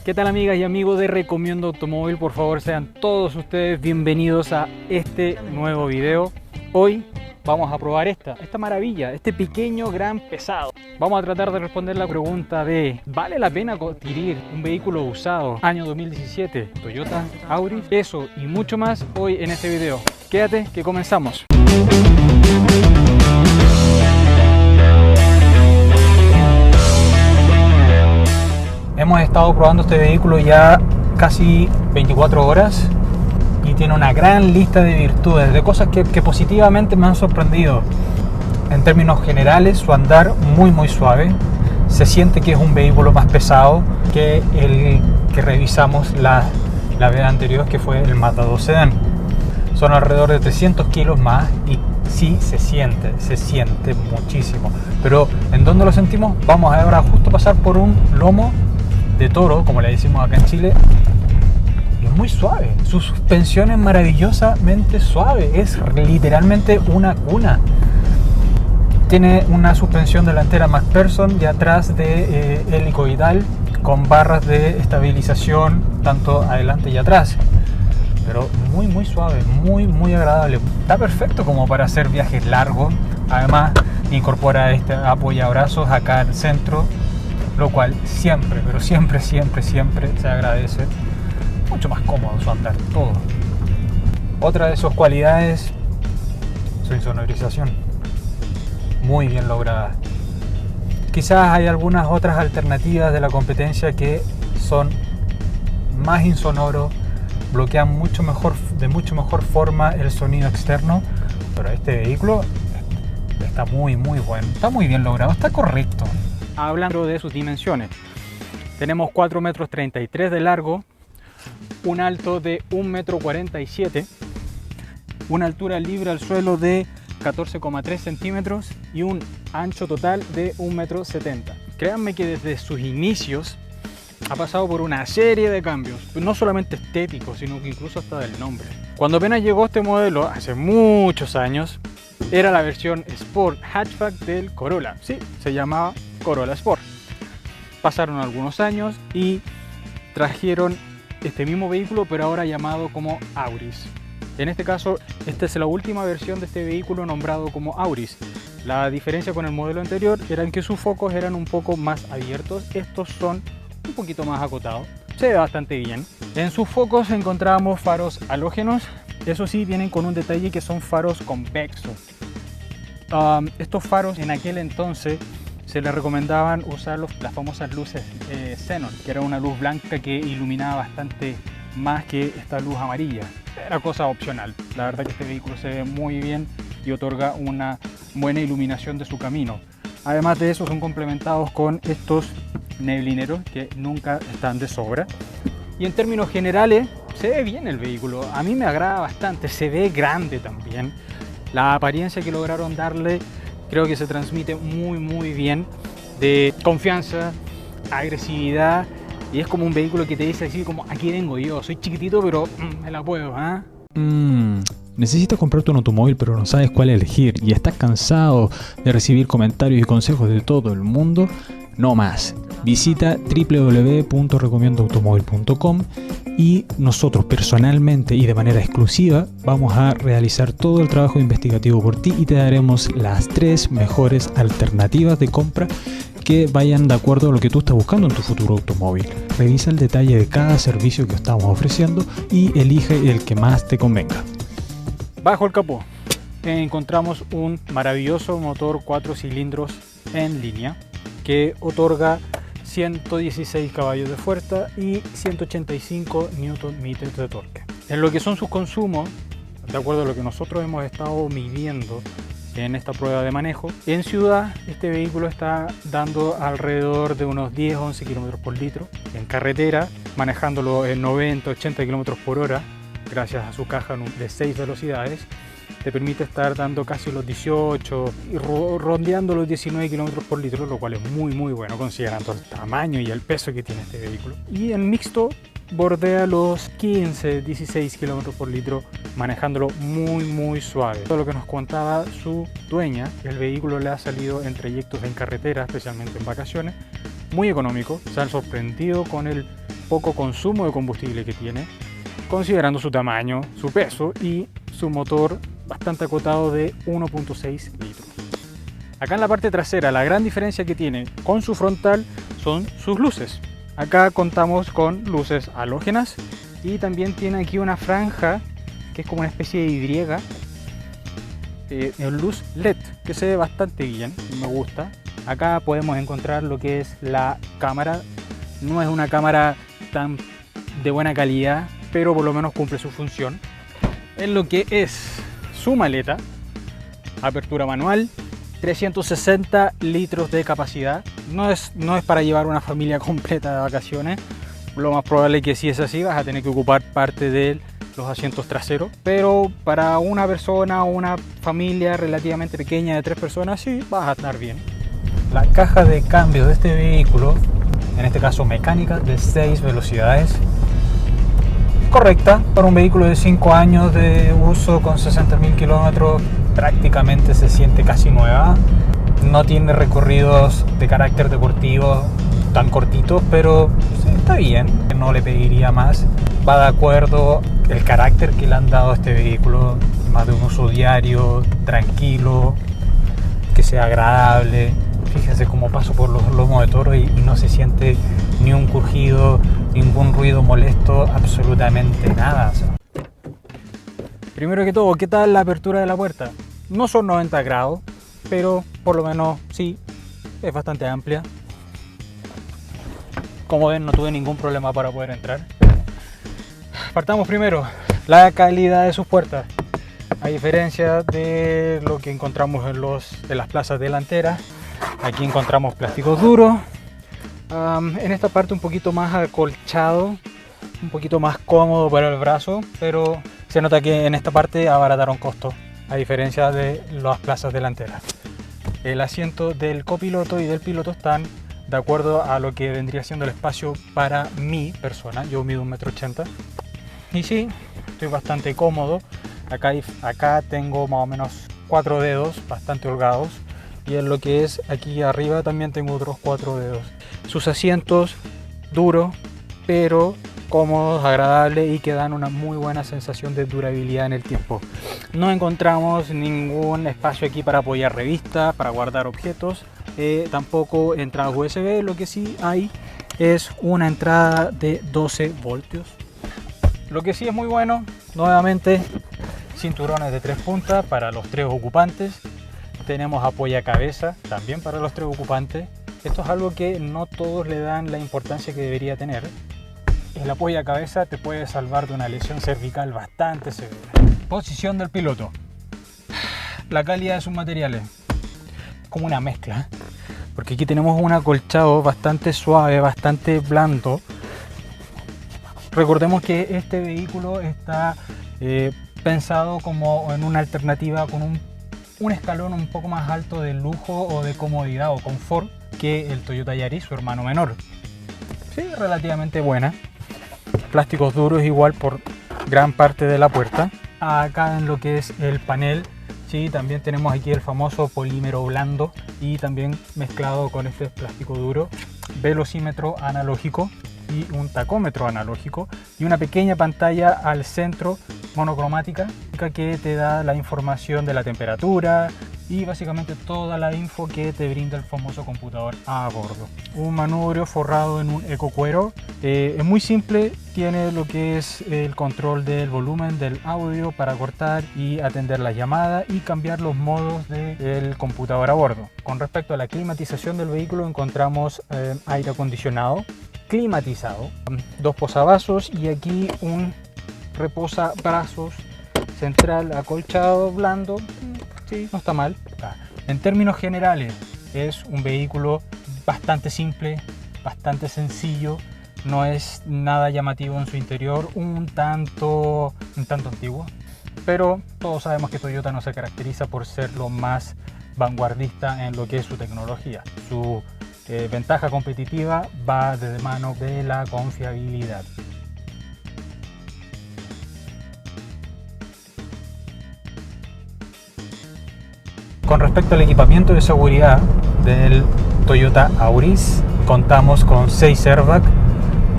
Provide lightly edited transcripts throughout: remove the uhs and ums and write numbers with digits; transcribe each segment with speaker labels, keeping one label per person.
Speaker 1: ¿Qué tal, amigas y amigos de Recomiendo Automóvil? Por favor, sean todos ustedes bienvenidos a este nuevo video. Hoy vamos a probar esta maravilla, este pequeño gran pesado. Vamos a tratar de responder la pregunta de ¿vale la pena adquirir un vehículo usado año 2017 Toyota Auris? Eso y mucho más hoy en este video. Quédate que comenzamos. Hemos estado probando este vehículo ya casi 24 horas y tiene una gran lista de virtudes, de cosas que positivamente me han sorprendido. En términos generales, su andar muy suave. Se siente que es un vehículo más pesado que el que revisamos la vez anterior, que fue el Mazda 2 Sedan. Son alrededor de 300 kilos más y sí se siente muchísimo. Pero ¿en dónde lo sentimos? Vamos ahora justo a pasar por un lomo de toro, como le decimos acá en Chile, y es muy suave. Su suspensión es maravillosamente suave, es literalmente una cuna. Tiene una suspensión delantera MacPherson y atrás de helicoidal con barras de estabilización tanto adelante y atrás, pero muy suave, muy agradable. Está perfecto como para hacer viajes largos. Además incorpora este apoyabrazos acá al centro, lo cual siempre se agradece. Mucho más cómodo su andar, todo. Otra de sus cualidades, su insonorización, muy bien lograda. Quizás hay algunas otras alternativas de la competencia que son más insonoros, bloquean de mucho mejor forma el sonido externo, pero este vehículo está muy bueno, está muy bien logrado, está correcto. Hablando de sus dimensiones, tenemos 4,33 metros de largo, un alto de 1,47 m, una altura libre al suelo de 14,3 centímetros y un ancho total de 1,70 m. Créanme que desde sus inicios ha pasado por una serie de cambios, no solamente estéticos, sino que incluso hasta del nombre. Cuando apenas llegó este modelo, hace muchos años, era la versión Sport Hatchback del Corolla. Sí, se llamaba Corolla Sport. Pasaron algunos años y trajeron este mismo vehículo, pero ahora llamado como Auris. En este caso, esta es la última versión de este vehículo nombrado como Auris. La diferencia con el modelo anterior era en que sus focos eran un poco más abiertos. Estos son un poquito más acotados. Se ve bastante bien. En sus focos encontramos faros halógenos. Eso sí, vienen con un detalle que son faros convexos. Estos faros en aquel entonces se les recomendaban usar las famosas luces xenon, que era una luz blanca que iluminaba bastante más que esta luz amarilla. Era cosa opcional. La verdad que este vehículo se ve muy bien y otorga una buena iluminación de su camino. Además de eso, son complementados con estos neblineros que nunca están de sobra. Y en términos generales, se ve bien el vehículo. A mí me agrada bastante, se ve grande también. La apariencia que lograron darle creo que se transmite muy bien, de confianza, agresividad, y es como un vehículo que te dice así como: aquí vengo yo, soy chiquitito pero me la puedo, ¿eh?
Speaker 2: Necesitas comprarte un automóvil pero no sabes cuál elegir y estás cansado de recibir comentarios y consejos de todo el mundo. No más. Visita www.recomiendoautomóvil.com y nosotros personalmente y de manera exclusiva vamos a realizar todo el trabajo investigativo por ti y te daremos las 3 mejores alternativas de compra que vayan de acuerdo a lo que tú estás buscando en tu futuro automóvil. Revisa el detalle de cada servicio que estamos ofreciendo y elige el que más te convenga.
Speaker 1: Bajo el capó encontramos un maravilloso motor 4 cilindros en línea que otorga 116 caballos de fuerza y 185 Nm de torque. En lo que son sus consumos, de acuerdo a lo que nosotros hemos estado midiendo en esta prueba de manejo, en ciudad este vehículo está dando alrededor de unos 10-11 km por litro. En carretera, manejándolo en 90-80 km por hora, gracias a su caja de 6 velocidades, te permite estar dando casi los 18 y rondeando los 19 km por litro, lo cual es muy bueno considerando el tamaño y el peso que tiene este vehículo. Y en mixto bordea los 15-16 km por litro, manejándolo muy suave. Todo lo que nos contaba su dueña, el vehículo le ha salido en trayectos en carretera, especialmente en vacaciones, muy económico. Se han sorprendido con el poco consumo de combustible que tiene, considerando su tamaño, su peso y su motor bastante acotado de 1.6 litros. Acá en la parte trasera, la gran diferencia que tiene con su frontal son sus luces. Acá contamos con luces halógenas y también tiene aquí una franja que es como una especie de Y, luz LED, que se ve bastante bien, me gusta. Acá podemos encontrar lo que es la cámara. No es una cámara tan de buena calidad, pero por lo menos cumple su función. En lo que es su maleta, apertura manual, 360 litros de capacidad. No es para llevar una familia completa de vacaciones. Lo más probable es que si es así vas a tener que ocupar parte de los asientos traseros, pero para una persona o una familia relativamente pequeña de 3 personas sí vas a estar bien. La caja de cambio de este vehículo, en este caso mecánica, de 6 velocidades, correcta para un vehículo de 5 años de uso con 60.000 kilómetros. Prácticamente se siente casi nueva. No tiene recorridos de carácter deportivo tan cortitos, pero sí, está bien. No le pediría más. Va de acuerdo el carácter que le han dado a este vehículo, más de un uso diario, tranquilo, que sea agradable. Fíjense cómo paso por los lomos de toro y no se siente ni un crujido, ningún ruido molesto, absolutamente nada. Primero que todo, ¿qué tal la apertura de la puerta? No son 90 grados, pero por lo menos sí, es bastante amplia. Como ven, no tuve ningún problema para poder entrar. Partamos primero, la calidad de sus puertas. A diferencia de lo que encontramos en las plazas delanteras, aquí encontramos plásticos duros. En esta parte un poquito más acolchado, un poquito más cómodo para el brazo, pero se nota que en esta parte abarataron costos, a diferencia de las plazas delanteras. El asiento del copiloto y del piloto están de acuerdo a lo que vendría siendo el espacio para mi persona. Yo mido 1,80 m y sí, estoy bastante cómodo. Acá tengo más o menos 4 dedos bastante holgados, y en lo que es aquí arriba también tengo otros 4 dedos. Sus asientos duros pero cómodos, agradables y que dan una muy buena sensación de durabilidad en el tiempo. No encontramos ningún espacio aquí para apoyar revistas, para guardar objetos, tampoco entradas USB. Lo que sí hay es una entrada de 12 voltios. Lo que sí es muy bueno, nuevamente, cinturones de 3 puntas para los 3 ocupantes. Tenemos apoyacabezas también para los 3 ocupantes. Esto es algo que no todos le dan la importancia que debería tener. El apoyacabezas te puede salvar de una lesión cervical bastante severa. Posición del piloto. La calidad de sus materiales, como una mezcla, porque aquí tenemos un acolchado bastante suave, bastante blando. Recordemos que este vehículo está pensado como en una alternativa con un escalón un poco más alto de lujo o de comodidad o confort que el Toyota Yaris, su hermano menor. Sí, relativamente buena. Plásticos duros igual por gran parte de la puerta. Acá en lo que es el panel, sí, también tenemos aquí el famoso polímero blando y también mezclado con este plástico duro. Velocímetro analógico y un tacómetro analógico y una pequeña pantalla al centro monocromática que te da la información de la temperatura y básicamente toda la info que te brinda el famoso computador a bordo. Un manubrio forrado en un ecocuero, es muy simple, tiene lo que es el control del volumen del audio para cortar y atender las llamadas y cambiar los modos del computador a bordo. Con respecto a la climatización del vehículo, encontramos aire acondicionado climatizado, 2 posavasos y aquí un reposabrazos central acolchado blando. Sí, no está mal. En términos generales es un vehículo bastante simple, bastante sencillo, no es nada llamativo en su interior, un tanto antiguo, pero todos sabemos que Toyota no se caracteriza por ser lo más vanguardista en lo que es su tecnología. Su ventaja competitiva va de mano de la confiabilidad. Con respecto al equipamiento de seguridad del Toyota Auris, contamos con 6 airbags,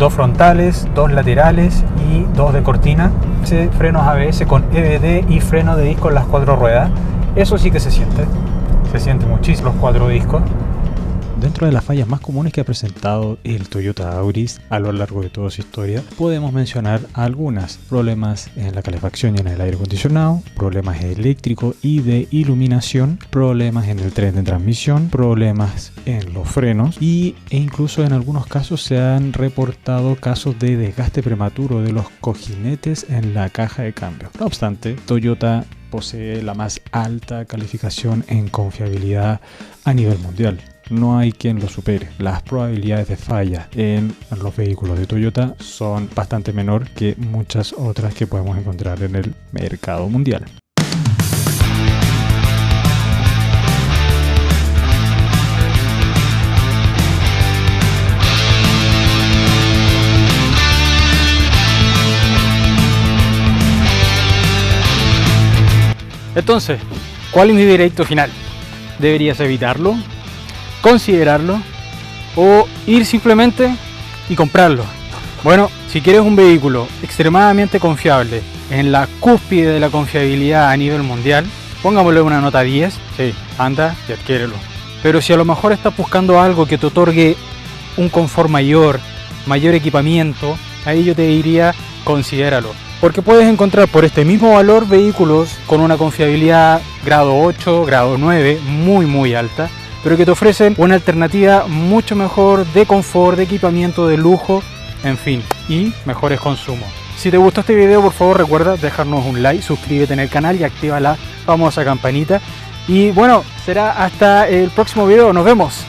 Speaker 1: 2 frontales, 2 laterales y 2 de cortina. Frenos ABS con EBD y freno de disco en las 4 ruedas. Eso sí que se siente muchísimo los 4 discos.
Speaker 2: Dentro de las fallas más comunes que ha presentado el Toyota Auris a lo largo de toda su historia, podemos mencionar algunas: problemas en la calefacción y en el aire acondicionado, problemas eléctricos y de iluminación, problemas en el tren de transmisión, problemas en los frenos e incluso en algunos casos se han reportado casos de desgaste prematuro de los cojinetes en la caja de cambio. No obstante, Toyota posee la más alta calificación en confiabilidad a nivel mundial. No hay quien lo supere. Las probabilidades de falla en los vehículos de Toyota son bastante menor que muchas otras que podemos encontrar en el mercado mundial.
Speaker 1: Entonces, ¿cuál es mi veredicto final? ¿Deberías evitarlo, considerarlo o ir simplemente y comprarlo? Bueno, si quieres un vehículo extremadamente confiable, en la cúspide de la confiabilidad a nivel mundial, pongámosle una nota 10, sí, anda y adquiérelo. Pero si a lo mejor estás buscando algo que te otorgue un confort mayor equipamiento, ahí yo te diría, considéralo. Porque puedes encontrar por este mismo valor vehículos con una confiabilidad grado 8, grado 9, muy alta, pero que te ofrecen una alternativa mucho mejor de confort, de equipamiento, de lujo, en fin, y mejores consumos. Si te gustó este video, por favor recuerda dejarnos un like, suscríbete en el canal y activa la famosa campanita. Y bueno, será hasta el próximo video, nos vemos.